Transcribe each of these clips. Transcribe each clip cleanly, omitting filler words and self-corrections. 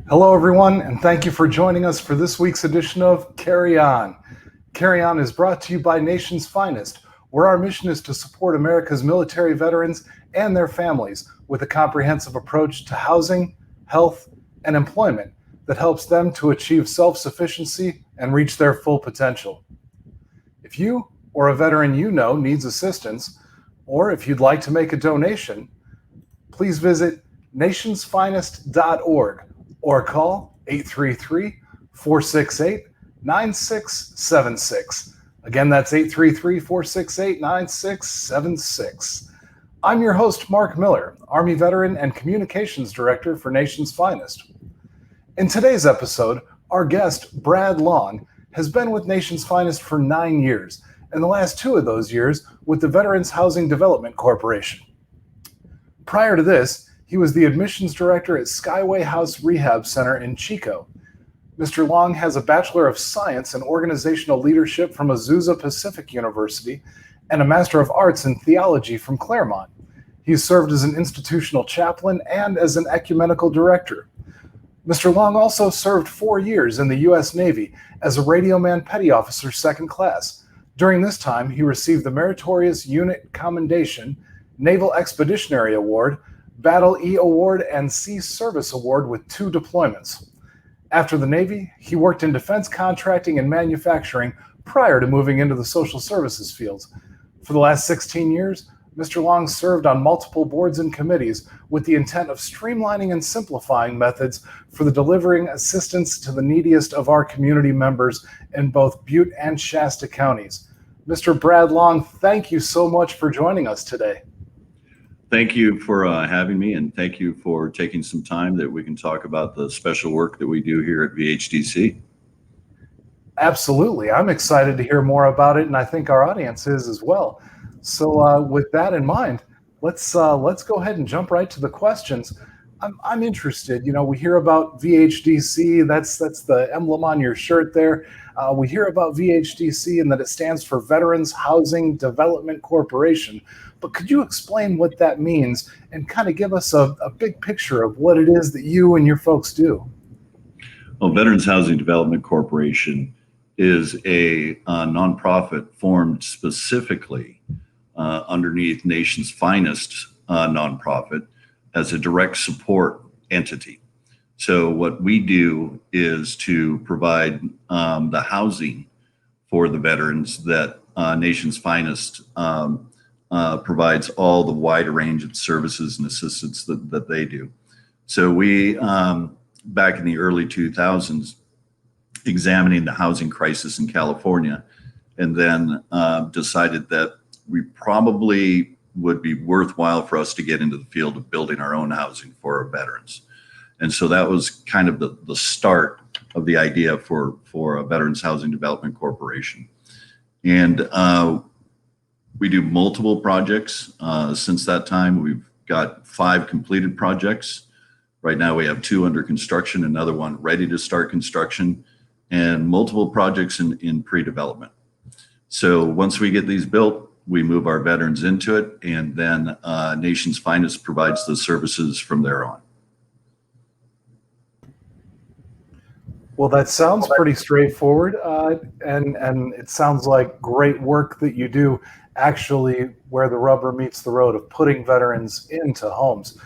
Hello, everyone, and thank you for joining us for this week's edition of Carry On. Carry On is brought to you by Nation's Finest, where our mission is to support America's military veterans and their families with a comprehensive approach to housing, health, and employment that helps them to achieve self-sufficiency and reach their full potential. If you or a veteran you know needs assistance, or if you'd like to make a donation, please visit nationsfinest.org or call 833-468-9676. Again, that's 833-468-9676. I'm your host, Mark Miller, Army veteran and communications director for Nation's Finest. In today's episode, our guest, Brad Long, has been with Nation's Finest for 9 years, and the last 2 of those years with the Veterans Housing Development Corporation. Prior to this, he was the admissions director at Skyway House Rehab Center in Chico. Mr. Long has a Bachelor of Science in Organizational Leadership from Azusa Pacific University and a Master of Arts in Theology from Claremont. He served as an institutional chaplain and as an ecumenical director. Mr. Long also served 4 years in the U.S. Navy as a radioman petty officer 2nd class. During this time, he received the Meritorious Unit Commendation, Naval Expeditionary Award, Battle E Award, and Sea Service Award with 2 deployments. After the Navy, he worked in defense contracting and manufacturing prior to moving into the social services fields. For the last 16 years, Mr. Long served on multiple boards and committees with the intent of streamlining and simplifying methods for the delivering assistance to the neediest of our community members in both Butte and Shasta counties. Mr. Brad Long, thank you so much for joining us today. Thank you for having me, and thank you for taking some time that we can talk about the special work that we do here at VHDC. Absolutely. I'm excited to hear more about it, and I think our audience is as well. So with that in mind, let's go ahead and jump right to the questions. I'm interested. You know, we hear about VHDC. That's the emblem on your shirt there. We hear about VHDC and that it stands for Veterans Housing Development Corporation. But could you explain what that means and kind of give us a big picture of what it is that you and your folks do? Well, Veterans Housing Development Corporation is a nonprofit formed specifically underneath Nation's Finest nonprofit as a direct support entity. So what we do is to provide the housing for the veterans that Nation's Finest provides all the wide range of services and assistance that they do. So we, back in the early 2000s, examining the housing crisis in California, and then decided that we probably would be worthwhile for us to get into the field of building our own housing for our veterans. And so that was kind of the start of the idea for a Veterans Housing Development Corporation. And we do multiple projects. Since that time, we've got 5 completed projects. Right now we have 2 under construction, another one ready to start construction, and multiple projects in pre-development. So once we get these built, we move our veterans into it, and then Nation's Finest provides the services from there on. Well, that sounds pretty straightforward, and it sounds like great work that you do actually where the rubber meets the road of putting veterans into homes.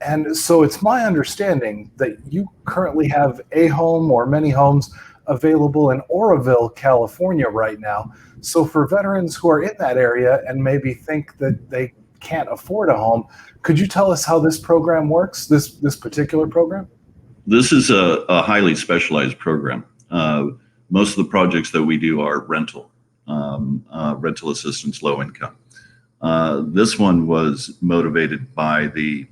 And so it's my understanding that you currently have a home or many homes available in Oroville, California right now. So for veterans who are in that area and maybe think that they can't afford a home, could you tell us how this program works, this particular program? This is a highly specialized program. Most of the projects that we do are rental assistance, low income. This one was motivated by the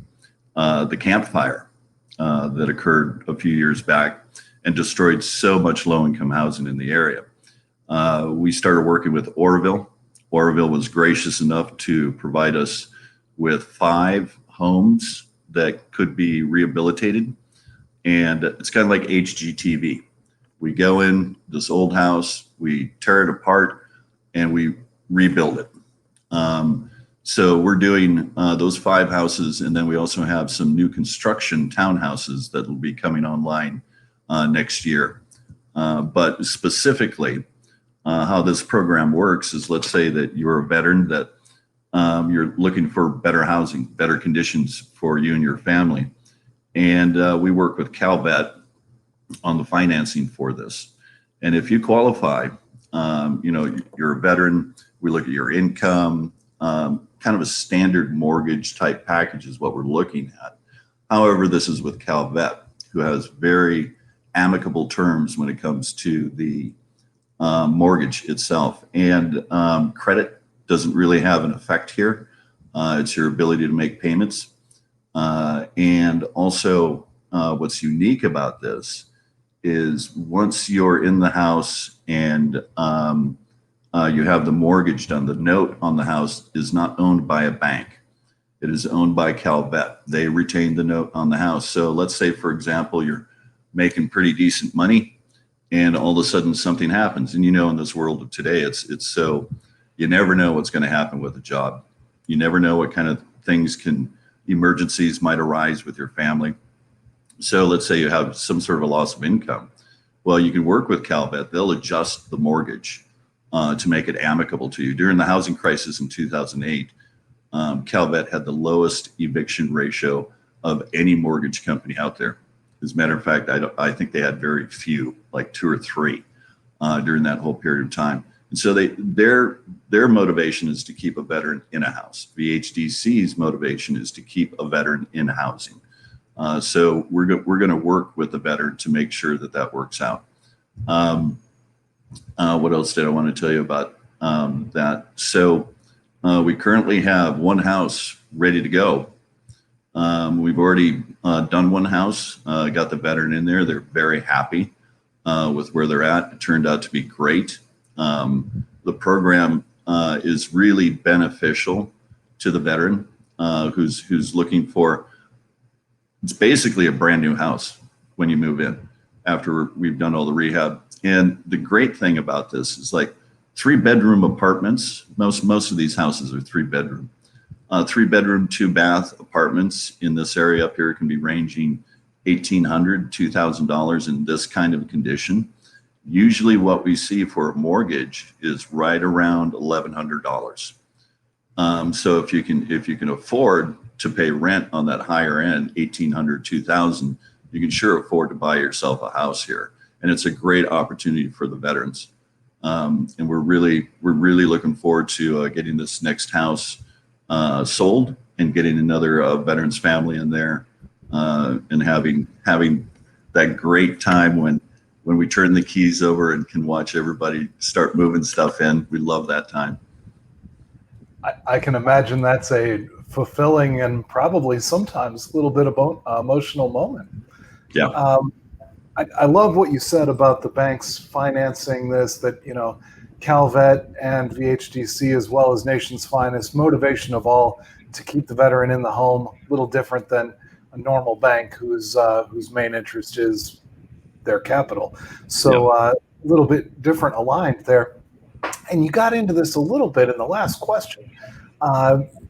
campfire that occurred a few years back and destroyed so much low income housing in the area. We started working with Oroville. Oroville was gracious enough to provide us with 5 homes that could be rehabilitated. And it's kind of like HGTV. We go in this old house, we tear it apart, and we rebuild it. So we're doing those 5 houses, and then we also have some new construction townhouses that will be coming online next year. But specifically, how this program works is, let's say that you're a veteran that you're looking for better housing, better conditions for you and your family. And we work with CalVet on the financing for this. And if you qualify, you're a veteran, we look at your income, kind of a standard mortgage type package is what we're looking at. However, this is with CalVet, who has very amicable terms when it comes to the mortgage itself. And credit doesn't really have an effect here. It's your ability to make payments. And also what's unique about this is once you're in the house and you have the mortgage done, the note on the house is not owned by a bank. It is owned by CalVet. They retain the note on the house. So let's say, for example, you're making pretty decent money and all of a sudden something happens. And in this world of today, it's so, you never know what's going to happen with a job. You never know what kind of emergencies might arise with your family. So let's say you have some sort of a loss of income. Well, you can work with CalVet. They'll adjust the mortgage to make it amicable to you. During the housing crisis in 2008, CalVet had the lowest eviction ratio of any mortgage company out there. As a matter of fact, I think they had very few, like 2 or 3 during that whole period of time. And so their motivation is to keep a veteran in a house. VHDC's motivation is to keep a veteran in housing. So we're going to work with the veteran to make sure that works out. What else did I want to tell you about that? So we currently have 1 house ready to go. We've already done 1 house, got the veteran in there. They're very happy with where they're at. It turned out to be great. The program is really beneficial to the veteran who's looking for. It's basically a brand new house when you move in after we've done all the rehab. And the great thing about this is, like, 3-bedroom apartments. Most of these houses are 3-bedroom. 3-bedroom, 2-bath apartments in this area up here can be ranging $1,800, $2,000 in this kind of condition. Usually what we see for a mortgage is right around $1,100. So if you can afford to pay rent on that higher end, $1,800, $2,000, you can sure afford to buy yourself a house here. And it's a great opportunity for the veterans. And we're really looking forward to getting this next house sold and getting another veterans family in there and having that great time when we turn the keys over and can watch everybody start moving stuff in. We love that time. I can imagine that's a fulfilling and probably sometimes a little bit of emotional moment. Yeah. I love what you said about the banks financing this, that, CalVet and VHDC, as well as Nation's Finest, motivation of all to keep the veteran in the home, a little different than a normal bank whose main interest is their capital. So a little bit different aligned there. And you got into this a little bit in the last question,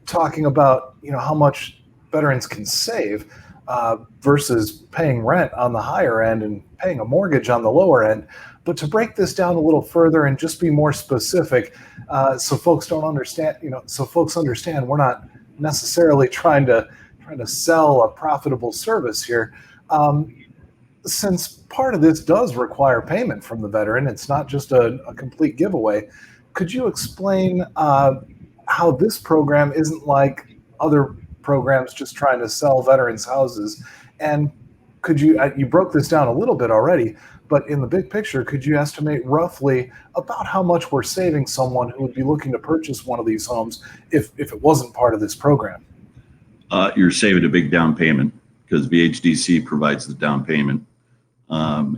talking about, how much veterans can save versus paying rent on the higher end and paying a mortgage on the lower end. But to break this down a little further and just be more specific, so folks don't understand, so folks understand we're not necessarily trying to sell a profitable service here. Since part of this does require payment from the veteran, it's not just a complete giveaway. Could you explain how this program isn't like other programs just trying to sell veterans houses? And could you broke this down a little bit already, but in the big picture, could you estimate roughly about how much we're saving someone who would be looking to purchase one of these homes if it wasn't part of this program? You're saving a big down payment because VHDC provides the down payment. The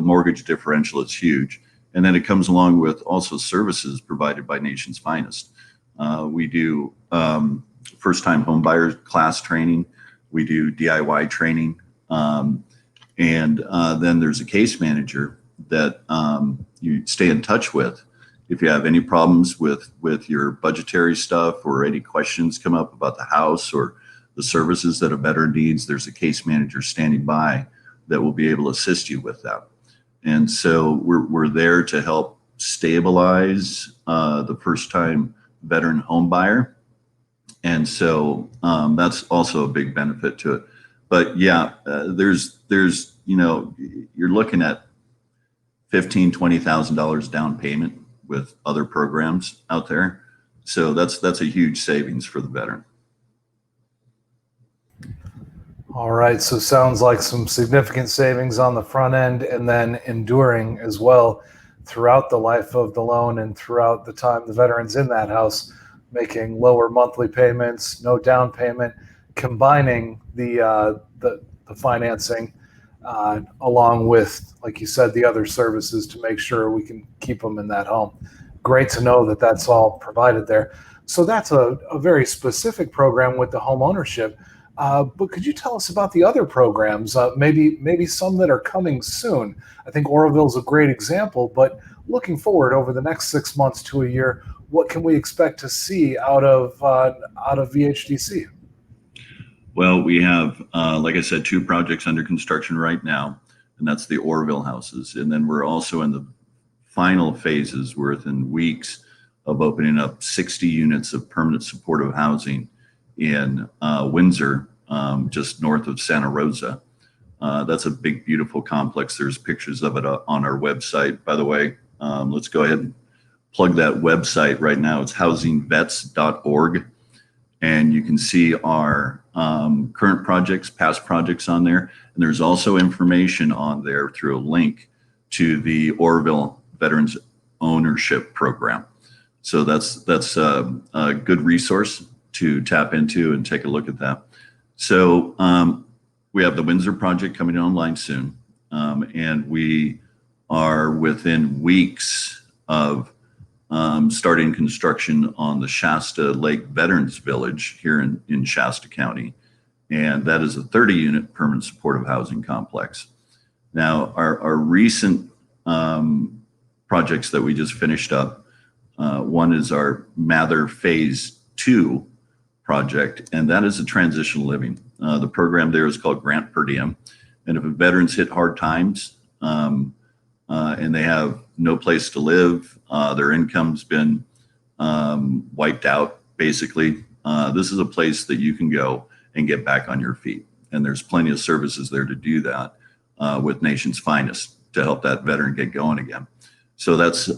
mortgage differential is huge. And then it comes along with also services provided by Nation's Finest. We do first-time home buyer class training. We do DIY training. And then there's a case manager that you stay in touch with. if you have any problems with your budgetary stuff or any questions come up about the house or the services that a veteran needs, there's a case manager standing by that will be able to assist you with that. And so we're there to help stabilize the first-time veteran home buyer. And so that's also a big benefit to it. But yeah, there's you're looking at $15,000-$20,000 down payment with other programs out there. So that's a huge savings for the veteran. All right, so sounds like some significant savings on the front end and then enduring as well throughout the life of the loan and throughout the time the veteran's in that house, making lower monthly payments, no down payment, combining the financing along with, like you said, the other services to make sure we can keep them in that home. Great to know that that's all provided there. So that's a very specific program with the home ownership. But could you tell us about the other programs, maybe some that are coming soon? I think Oroville is a great example, but looking forward over the next 6 months to a year, what can we expect to see out of VHDC? Well, we have, like I said, 2 projects under construction right now, and that's the Oroville houses. And then we're also in the final phases, we're within weeks of opening up 60 units of permanent supportive housing in Windsor, just north of Santa Rosa. That's a big, beautiful complex. There's pictures of it on our website. By the way, let's go ahead and plug that website right now. It's housingvets.org. And you can see our current projects, past projects on there. And there's also information on there through a link to the Oroville Veterans Ownership Program. So that's a good resource to tap into and take a look at that. So we have the Windsor project coming online soon. And we are within weeks of starting construction on the Shasta Lake Veterans Village here in Shasta County. And that is a 30-unit permanent supportive housing complex. Now, our recent projects that we just finished up, one is our Mather Phase 2 project, and that is a transitional living. The program there is called Grant Per Diem. And if a veteran's hit hard times and they have no place to live, their income's been wiped out, basically, this is a place that you can go and get back on your feet. And there's plenty of services there to do that with Nation's Finest to help that veteran get going again. So that's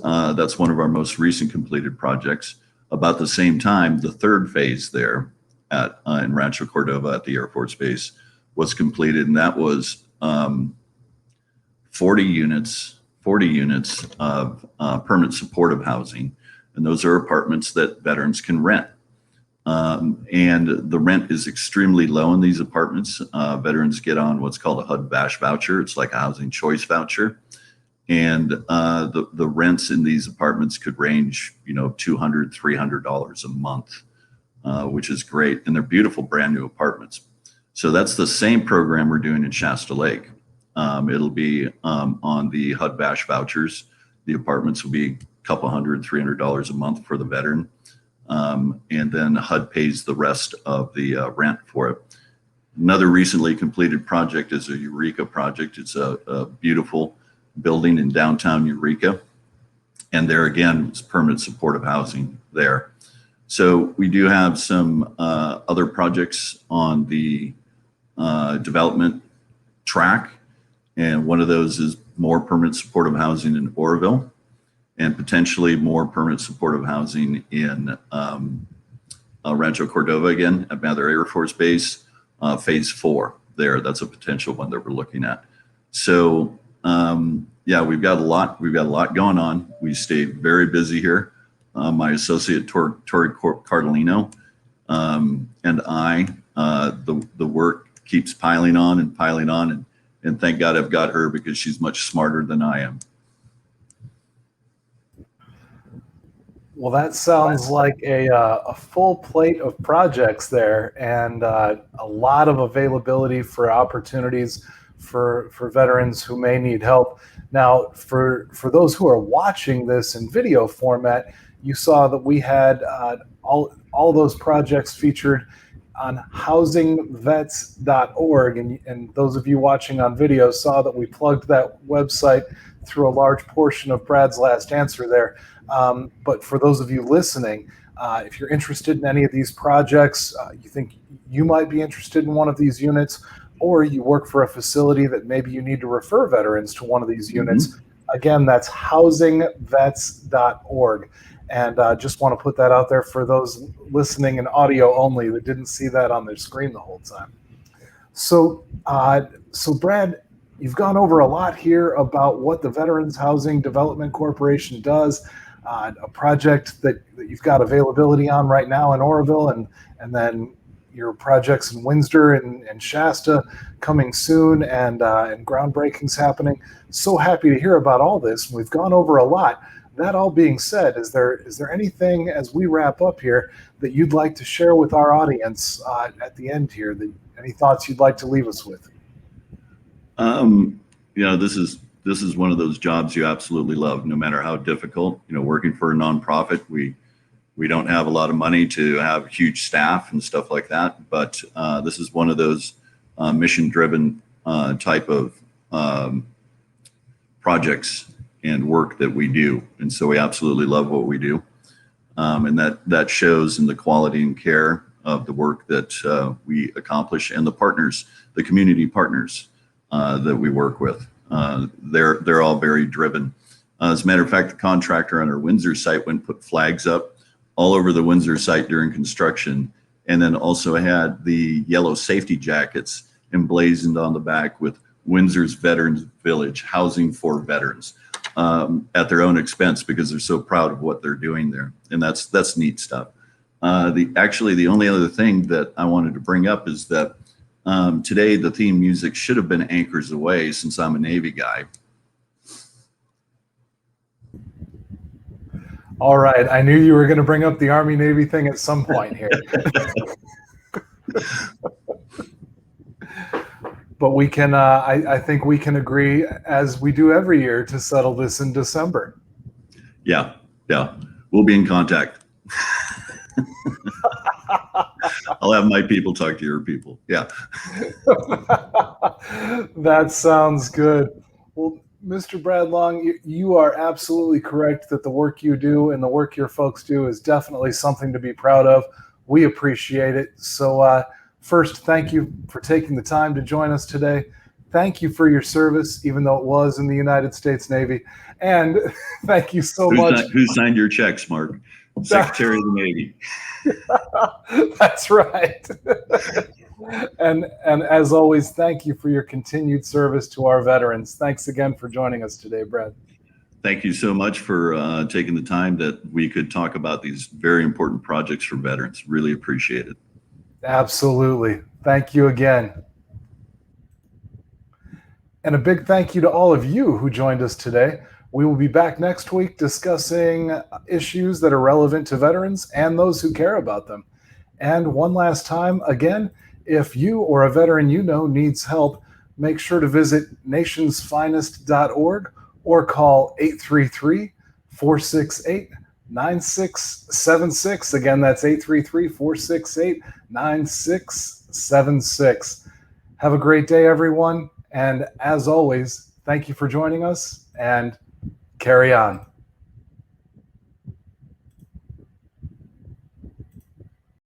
one of our most recent completed projects. About the same time, the third phase there in Rancho Cordova at the Air Force Base was completed, and that was 40 units of permanent supportive housing. And those are apartments that veterans can rent. And the rent is extremely low in these apartments. Veterans get on what's called a HUD-VASH voucher. It's like a housing choice voucher. And the rents in these apartments could range, $200, $300 a month, which is great. And they're beautiful, brand new apartments. So that's the same program we're doing in Shasta Lake. It'll be on the HUD-VASH vouchers. The apartments will be a couple $100, $300 a month for the veteran. And then HUD pays the rest of the rent for it. Another recently completed project is a Eureka project. It's a beautiful building in downtown Eureka. And there again, it's permanent supportive housing there. So we do have some other projects on the development track. And one of those is more permanent supportive housing in Oroville, and potentially more permanent supportive housing in Rancho Cordova again at Mather Air Force Base, Phase 4 there. That's a potential one that we're looking at. So yeah, we've got a lot going on. We stay very busy here. My associate Tori Cardellino and I, the work keeps piling on, and thank God I've got her because she's much smarter than I am. Well, that sounds like a full plate of projects there, and a lot of availability for opportunities for veterans who may need help. Now, for those who are watching this in video format, you saw that we had all those projects featured on housingvets.org, and those of you watching on video saw that we plugged that website through a large portion of Brad's last answer there. But for those of you listening, if you're interested in any of these projects, you think you might be interested in one of these units, or you work for a facility that maybe you need to refer veterans to one of these units, again, that's housingvets.org. And just want to put that out there for those listening in audio only that didn't see that on their screen the whole time. So Brad, you've gone over a lot here about what the Veterans Housing Development Corporation does, a project that you've got availability on right now in Oroville, and then your projects in Windsor and Shasta coming soon, and groundbreakings happening. So happy to hear about all this. We've gone over a lot. That all being said, is there anything as we wrap up here that you'd like to share with our audience at the end here? Any thoughts you'd like to leave us with? This is one of those jobs you absolutely love, no matter how difficult. Working for a nonprofit, we don't have a lot of money to have huge staff and stuff like that, but this is one of those mission-driven type of projects and work that we do, and so we absolutely love what we do, and that shows in the quality and care of the work that we accomplish, and the partners, the community partners that we work with. They're all very driven. As a matter of fact, the contractor on our Windsor site went and put flags up all over the Windsor site during construction, and then also had the yellow safety jackets emblazoned on the back with Windsor's Veterans Village, housing for veterans, at their own expense, because they're so proud of what they're doing there. And that's neat stuff. The only other thing that I wanted to bring up is that today the theme music should have been Anchors Away, since I'm a Navy guy. All right, I knew you were going to bring up the Army-Navy thing at some point here. But we can, I think we can agree, as we do every year, to settle this in December. Yeah, we'll be in contact. I'll have my people talk to your people. Yeah. That sounds good. Well, Mr. Brad Long, you are absolutely correct that the work you do and the work your folks do is definitely something to be proud of. We appreciate it. So first, thank you for taking the time to join us today. Thank you for your service, even though it was in the United States Navy. And thank you so much. Who signed your checks, Mark? Secretary of the Navy. That's right. And as always, thank you for your continued service to our veterans. Thanks again for joining us today, Brad. Thank you so much for taking the time that we could talk about these very important projects for veterans. Really appreciate it. Absolutely. Thank you again. And a big thank you to all of you who joined us today. We will be back next week discussing issues that are relevant to veterans and those who care about them. And one last time, again, if you or a veteran you know needs help, make sure to visit nationsfinest.org or call 833-468-9676. Again, that's 833-468-9676. Have a great day, everyone. And as always, thank you for joining us, and carry on.